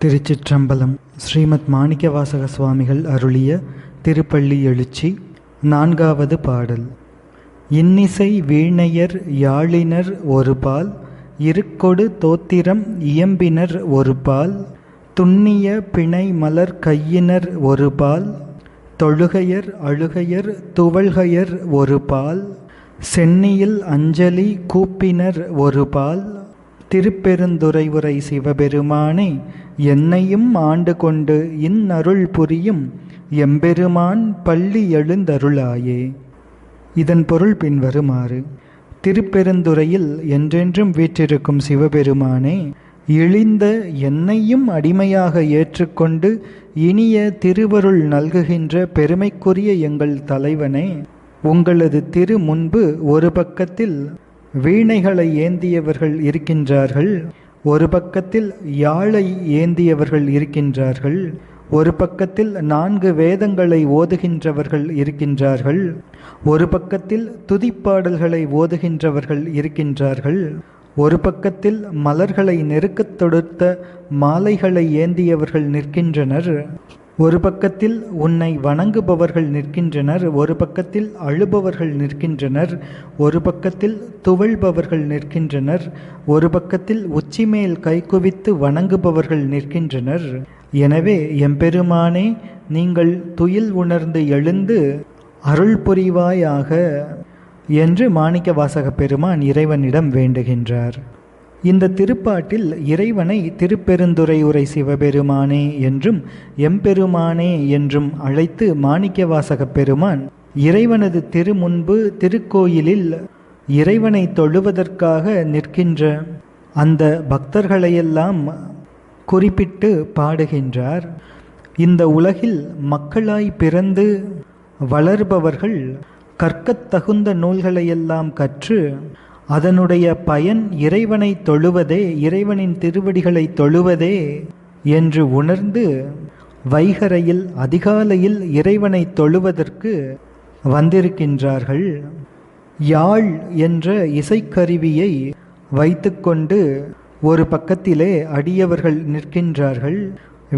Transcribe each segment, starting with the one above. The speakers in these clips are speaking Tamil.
திருச்சிற்றம்பலம். ஸ்ரீமத் மாணிக்கவாசக சுவாமிகள் அருளிய திருப்பள்ளி எழுச்சி. 4வது பாடல். இன்னிசை வீணையர் யாழினர் ஒருபால், இருக்கொடு தோத்திரம் இயம்பினர் ஒருபால், துண்ணிய பிணை மலர் கையினர் ஒருபால், தொழுகையர் அழுகையர் துவள்கையர் ஒருபால், சென்னியில் அஞ்சலி கூப்பினர் ஒருபால், திருப்பெருந்துறை உரை சிவபெருமானே என்னையும் ஆண்டு கொண்டு இன்னருள் புரியும் எம்பெருமான் பள்ளி எழுந்தருளாயே. இதன் பொருள் பின்வருமாறு. திருப்பெருந்துறையில் என்றென்றும் வீற்றிருக்கும் சிவபெருமானே, இழிந்த என்னையும் அடிமையாக ஏற்றுக்கொண்டு இனிய திருவருள் நல்குகின்ற பெருமைக்குரிய எங்கள் தலைவனே, உங்களது திரு முன்பு ஒரு பக்கத்தில் வீணைகளை ஏந்தியவர்கள் இருக்கின்றார்கள், ஒரு பக்கத்தில் யாழை ஏந்தியவர்கள் இருக்கின்றார்கள், ஒரு பக்கத்தில் 4 வேதங்களை ஓதுகின்றவர்கள் இருக்கின்றார்கள், ஒரு பக்கத்தில் துதிப்பாடல்களை ஓதுகின்றவர்கள் இருக்கின்றார்கள், ஒரு பக்கத்தில் மலர்களை நெருக்கத் தொடுத்த மாலைகளை ஏந்தியவர்கள் நிற்கின்றனர், ஒரு பக்கத்தில் உன்னை வணங்குபவர்கள் நிற்கின்றனர், ஒரு பக்கத்தில் அழுபவர்கள் நிற்கின்றனர், ஒரு பக்கத்தில் துவள்பவர்கள் நிற்கின்றனர், ஒரு பக்கத்தில் உச்சிமேல் கைகுவித்து வணங்குபவர்கள் நிற்கின்றனர். எனவே எம்பெருமானே, நீங்கள் துயில் உணர்ந்து எழுந்து அருள் புரிவாயாக என்று மாணிக்கவாசக பெருமான் இறைவனிடம் வேண்டுகின்றார். இந்த திருப்பாட்டில் இறைவனை திருப்பெருந்துறை உரை சிவபெருமானே என்றும் எம்பெருமானே என்றும் அழைத்து மாணிக்கவாசக பெருமான் இறைவனது திருமுன்பு திருக்கோயிலில் இறைவனை தொழுவதற்காக நிற்கின்ற அந்த பக்தர்களையெல்லாம் குறிப்பிட்டு பாடுகின்றார். இந்த உலகில் மக்களாய் பிறந்து வளர்பவர்கள் கற்கத்தகுந்த நூல்களையெல்லாம் கற்று அதனுடைய பயன் இறைவனை தொழுவதே, இறைவனின் திருவடிகளை தொழுவதே என்று உணர்ந்து வைகரையில் அதிகாலையில் இறைவனை தொழுவதற்கு வந்திருக்கின்றார்கள். யாழ் என்ற இசைக்கருவியை வைத்துக்கொண்டு ஒரு பக்கத்திலே அடியவர்கள் நிற்கின்றார்கள்,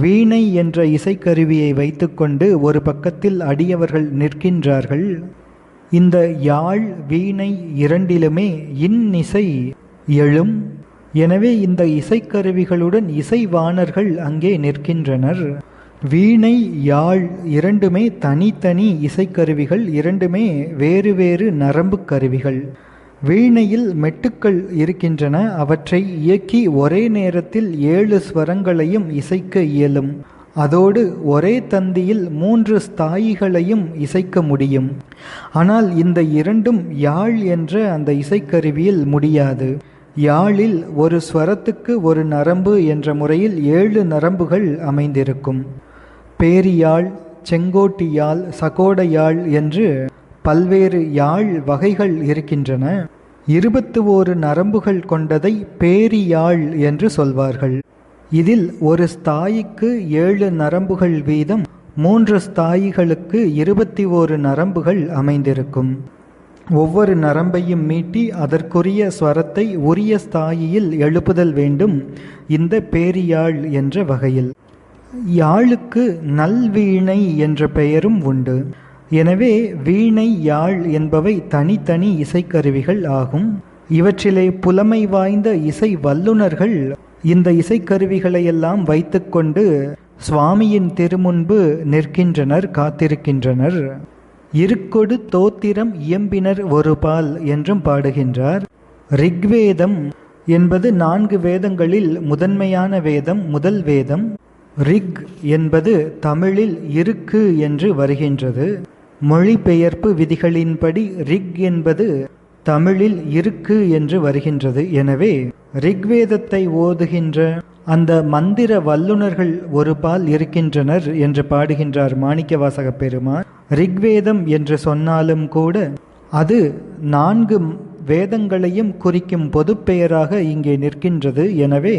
வீணை என்ற இசைக்கருவியை வைத்துக்கொண்டு ஒரு பக்கத்தில் அடியவர்கள் நிற்கின்றார்கள். இந்த யாழ் வீணை இரண்டிலுமே இன்னிசை எழும். எனவே இந்த இசைக்கருவிகளுடன் இசைவாணர்கள் அங்கே நிற்கின்றனர். வீணை யாழ் இரண்டுமே தனித்தனி இசைக்கருவிகள், இரண்டுமே வேறு வேறு நரம்பு கருவிகள். வீணையில் மெட்டுக்கள் இருக்கின்றன, அவற்றை இயக்கி ஒரே நேரத்தில் 7 ஸ்வரங்களையும் இசைக்க இயலும். அதோடு ஒரே தந்தியில் 3 ஸ்தாயிகளையும் இசைக்க முடியும். ஆனால் இந்த இரண்டும் யாழ் என்ற அந்த இசைக்கருவியில் முடியாது. யாழில் ஒரு ஸ்வரத்துக்கு ஒரு நரம்பு என்ற முறையில் 7 நரம்புகள் அமைந்திருக்கும். பேரியாழ், செங்கோட்டி யாழ், சகோட யாழ் என்று பல்வேறு யாழ் வகைகள் இருக்கின்றன. 21 நரம்புகள் கொண்டதை பேரியாழ் என்று சொல்வார்கள். இதில் ஒரு ஸ்தாயிக்கு 7 நரம்புகள் வீதம் 3 ஸ்தாயிகளுக்கு 21 நரம்புகள் அமைந்திருக்கும். ஒவ்வொரு நரம்பையும் மீட்டி அதற்குரிய ஸ்வரத்தை உரிய ஸ்தாயியில் எழுப்புதல் வேண்டும் இந்த பேரியாழ் என்ற வகையில். யாழுக்கு நல்வீணை என்ற பெயரும் உண்டு. எனவே வீணை யாழ் என்பவை தனித்தனி இசைக்கருவிகள் ஆகும். இவற்றிலே புலமை வாய்ந்த இசை வல்லுநர்கள் இந்த இசைக்கருவிகளையெல்லாம் வைத்துக்கொண்டு சுவாமியின் திருமுன்பு நிற்கின்றனர், காத்திருக்கின்றனர். இருக்கொடு தோத்திரம் இயம்பினர் ஒருபால் என்றும் பாடுகின்றார். ரிக்வேதம் என்பது 4 வேதங்களில் முதன்மையான வேதம், முதல் வேதம். ரிக் என்பது தமிழில் இருக்கு என்று வருகின்றது. மொழிபெயர்ப்பு விதிகளின்படி ரிக் என்பது தமிழில் இருக்கு என்று வருகின்றது. எனவே ரிக்வேதத்தை ஓதுகின்ற அந்த மந்திர வல்லுநர்கள் ஒரு பால் இருக்கின்றனர் என்று பாடுகின்றார் மாணிக்கவாசக பெருமான். ரிக்வேதம் என்று சொன்னாலும் கூட அது 4 வேதங்களையும் குறிக்கும் பொதுப்பெயராக இங்கே நிற்கின்றது. எனவே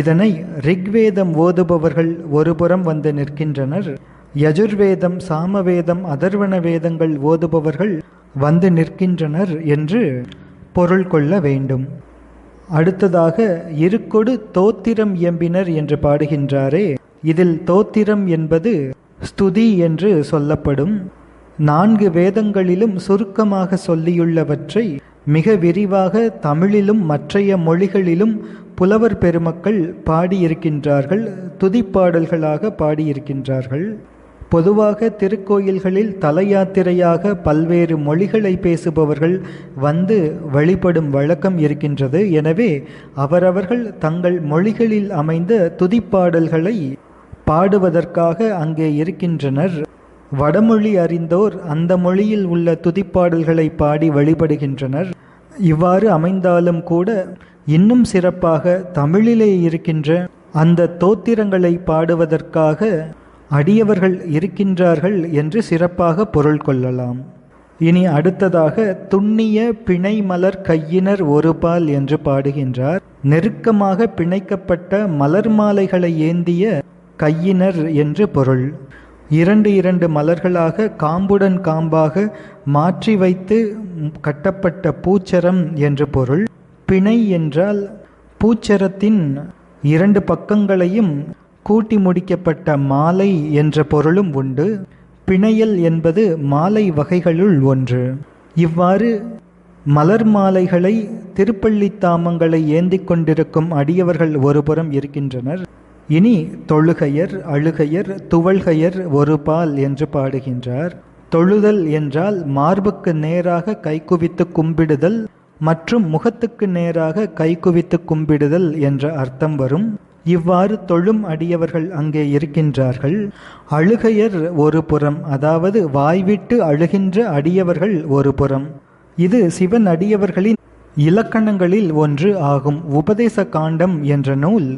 இதனை ரிக்வேதம் ஓதுபவர்கள் ஒருபுறம் வந்து நிற்கின்றனர், யஜுர்வேதம், சாமவேதம், அதர்வண வேதங்கள் ஓதுபவர்கள் வந்து நிற்கின்றனர் என்று பொருள் கொள்ள வேண்டும். அடுத்ததாக இருக்கொடு தோத்திரம் இயம்பினர் என்று பாடுகின்றாரே, இதில் தோத்திரம் என்பது ஸ்துதி என்று சொல்லப்படும். 4 வேதங்களிலும் சுருக்கமாக சொல்லியுள்ளவற்றை மிக விரிவாக தமிழிலும் மற்றைய மொழிகளிலும் புலவர் பெருமக்கள் பாடியிருக்கின்றார்கள், துதிப்பாடல்களாக பாடியிருக்கின்றார்கள். பொதுவாக திருக்கோயில்களில் தல யாத்திரையாக பல்வேறு மொழிகளை பேசுபவர்கள் வந்து வழிபடும் வழக்கம் இருக்கின்றது. எனவே அவரவர்கள் தங்கள் மொழிகளில் அமைந்த துதிப்பாடல்களை பாடுவதற்காக அங்கே இருக்கின்றனர். வடமொழி அறிந்தோர் அந்த மொழியில் உள்ள துதிப்பாடல்களை பாடி வழிபடுகின்றனர். இவ்வாறு அமைந்தாலும் கூட இன்னும் சிறப்பாக தமிழிலே இருக்கின்ற அந்த தோத்திரங்களை பாடுவதற்காக அடியவர்கள் இருக்கின்றார்கள் என்று சிறப்பாக பொருள் கொள்ளலாம். இனி அடுத்ததாக துண்ணிய பிணை மலர் கையினர் ஒருபால் என்று பாடுகின்றார். நெருக்கமாக பிணைக்கப்பட்ட மலர் மாலைகளை ஏந்திய கையினர் என்று பொருள். 2 மலர்களாக காம்புடன் காம்பாக மாற்றி வைத்து கட்டப்பட்ட பூச்சரம் என்று பொருள். பிணை என்றால் பூச்சரத்தின் 2 பக்கங்களையும் கூட்டி முடிக்கப்பட்ட மாலை என்ற பொருளும் உண்டு. பிணையல் என்பது மாலை வகைகளுள் ஒன்று. இவ்வாறு மலர் மாலைகளை திருப்பள்ளி தாமங்களை ஏந்தி கொண்டிருக்கும் அடியவர்கள் ஒருபுறம் இருக்கின்றனர். இனி தொழுகையர், அழுகையர், துவள்கையர் ஒருபால் என்று பாடுகின்றார். தொழுதல் என்றால் மார்புக்கு நேராக கைகுவித்து கும்பிடுதல் மற்றும் முகத்துக்கு நேராக கைகுவித்து கும்பிடுதல் என்ற அர்த்தம் வரும். இவ்வாறு தொழும் அடியவர்கள் அங்கே இருக்கின்றார்கள். அழுகையர் ஒரு புறம், அதாவது வாய்விட்டு அழுகின்ற அடியவர்கள் ஒரு புறம். இது சிவன் அடியவர்களின் இலக்கணங்களில் ஒன்று ஆகும். உபதேச காண்டம் என்ற நூல்,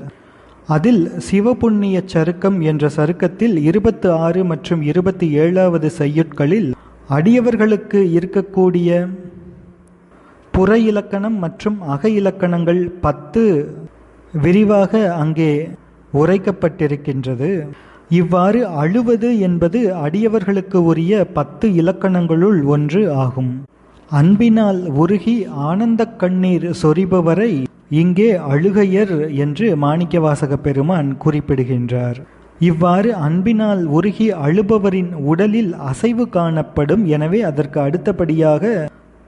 அதில் சிவபுண்ணிய சருக்கம் என்ற சருக்கத்தில் 26 மற்றும் 27வது செய்யுட்களில் அடியவர்களுக்கு இருக்கக்கூடிய புற இலக்கணம் மற்றும் அக இலக்கணங்கள் 10 விரிவாக அங்கே உரைக்கப்பட்டிருக்கின்றது. இவ்வாறு அழுவது என்பது அடியவர்களுக்கு உரிய 10 இலக்கணங்களுள் ஒன்று ஆகும். அன்பினால் உருகி ஆனந்த கண்ணீர் சொரிபவரை இங்கே அழுகையர் என்று மாணிக்கவாசக பெருமான் குறிப்பிடுகின்றார். இவ்வாறு அன்பினால் உருகி அழுபவரின் உடலில் அசைவு காணப்படும். எனவே அதற்கு அடுத்தபடியாக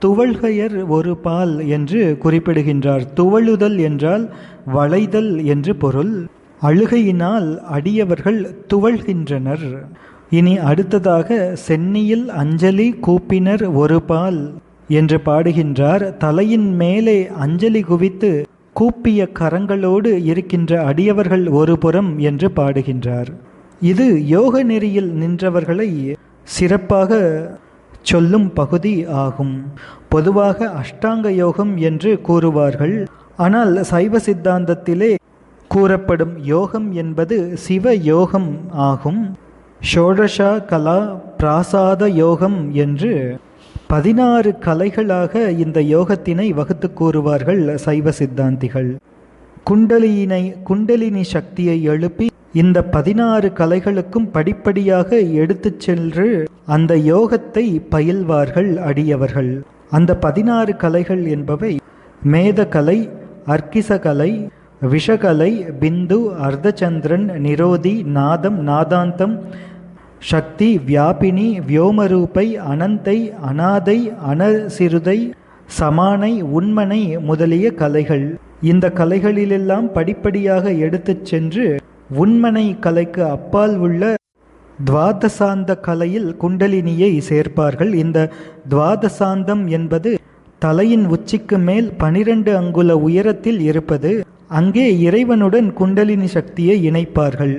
துவள்கையர் ஒரு பால் என்று குறிப்பிடுகின்றார். துவளுதல் என்றால் வளைதல் என்று பொருள். அழுகையினால் அடியவர்கள் துவள்கின்றனர். இனி அடுத்ததாக சென்னியில் அஞ்சலி கூப்பினர் ஒரு பால் என்று பாடுகின்றார். தலையின் மேலே அஞ்சலி குவித்து கூப்பிய கரங்களோடு இருக்கின்ற அடியவர்கள் ஒரு புறம் என்று பாடுகின்றார். இது யோக நெறியில் நின்றவர்களை சிறப்பாக சொல்லும் பகுதி ஆகும். பொதுவாக அஷ்டாங்க யோகம் என்று கூறுவார்கள். ஆனால் சைவ சித்தாந்தத்திலே கூறப்படும் யோகம் என்பது சிவ யோகம் ஆகும். ஷோடஷா கலா பிராசாத யோகம் என்று 16 கலைகளாக இந்த யோகத்தினை வகுத்து கூறுவார்கள் சைவ சித்தாந்திகள். குண்டலினி சக்தியை எழுப்பி இந்த 16 கலைகளுக்கும் படிப்படியாக எடுத்துச் சென்று அந்த யோகத்தை பயில்வார்கள் அடியவர்கள். அந்த 16 கலைகள் என்பவை மேதகலை, அர்க்கிசகலை, விஷகலை, பிந்து, அர்த்தச்சந்திரன், நிரோதி, நாதம், நாதாந்தம், சக்தி, வியாபினி, வியோமரூபை, அனந்தை, அநாதை, அனசிறுதை, சமானை, உண்மனை முதலிய கலைகள். இந்த கலைகளிலெல்லாம் படிப்படியாக எடுத்துச் சென்று உண்மனை கலைக்கு அப்பால் உள்ள துவாதசாந்த கலையில் குண்டலினியை சேர்ப்பார்கள். இந்த துவாதசாந்தம் என்பது தலையின் உச்சிக்கு மேல் 12 அங்குல உயரத்தில் இருப்பது. அங்கே இறைவனுடன் குண்டலினி சக்தியை இணைப்பார்கள்.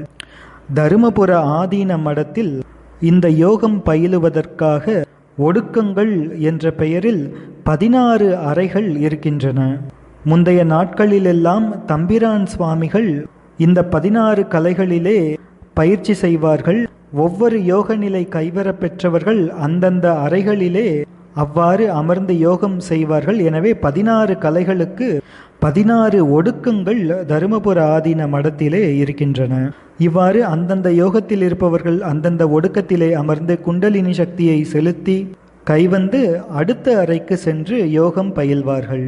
தருமபுர ஆதீன மடத்தில் இந்த யோகம் பயிலுவதற்காக ஒடுக்கங்கள் என்ற பெயரில் 16 அறைகள் இருக்கின்றன. முந்தைய நாட்களிலெல்லாம் தம்பிரான் சுவாமிகள் இந்த 16 கலைகளிலே பயிற்சி செய்வார்கள். ஒவ்வொரு யோக நிலை கைவர பெற்றவர்கள் அந்தந்த அறைகளிலே அவ்வாறு அமர்ந்து யோகம் செய்வார்கள். எனவே 16 கலைகளுக்கு 16 ஒடுக்கங்கள் தருமபுர ஆதீன மடத்திலே இருக்கின்றன. இவ்வாறு அந்தந்த யோகத்தில் இருப்பவர்கள் அந்தந்த ஒடுக்கத்திலே அமர்ந்து குண்டலினி சக்தியை செலுத்தி கைவந்து அடுத்த அறைக்கு சென்று யோகம் பயில்வார்கள்.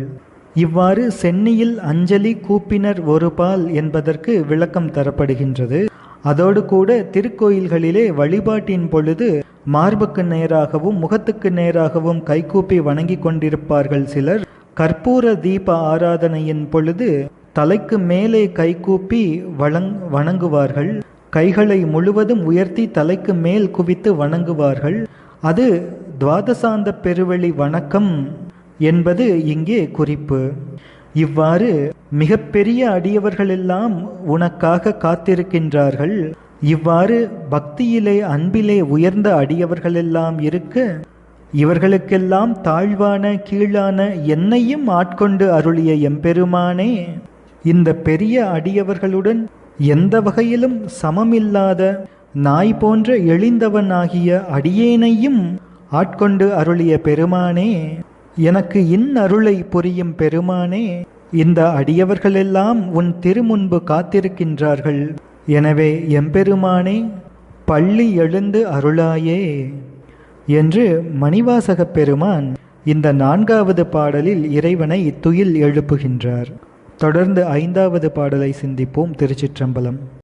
இவ்வாறு சென்னியில் அஞ்சலி கூப்பினர் ஒரு பால் என்பதற்கு விளக்கம் தரப்படுகின்றது. அதோடு கூட திருக்கோயில்களிலே வழிபாட்டின் பொழுது மார்புக்கு நேராகவும் முகத்துக்கு நேராகவும் கைகூப்பி வணங்கி கொண்டிருப்பார்கள் சிலர். கற்பூர தீப ஆராதனையின் பொழுது தலைக்கு மேலே கைகூப்பி வணங்குவார்கள். கைகளை முழுவதும் உயர்த்தி தலைக்கு மேல் குவித்து வணங்குவார்கள். அது துவாதசாந்த பெருவெளி வணக்கம் என்பது இங்கே குறிப்பு. இவ்வாறு மிகப்பெரிய அடியவர்களெல்லாம் உனக்காக காத்திருக்கின்றார்கள். இவ்வாறு பக்தியிலே அன்பிலே உயர்ந்த அடியவர்களெல்லாம் இருக்க, இவர்களுக்கெல்லாம் தாழ்வான கீழான என்னையும் ஆட்கொண்டு அருளிய எம்பெருமானே, இந்த பெரிய அடியவர்களுடன் எந்த வகையிலும் சமமில்லாத நாய் போன்ற எளிந்தவனாகிய அடியேனையும் ஆட்கொண்டு அருளிய பெருமானே, எனக்கு இன்னருளை புரியும் பெருமானே, இந்த அடியவர்களெல்லாம் உன் திருமுன்பு காத்திருக்கின்றார்கள். எனவே எம்பெருமானே, பள்ளி எழுந்து அருளாயே என்று மணிவாசகப் பெருமான் இந்த 4வது பாடலில் இறைவனை துயில் எழுப்புகின்றார். தொடர்ந்து 5வது பாடலை சிந்திப்போம். திருச்சிற்றம்பலம்.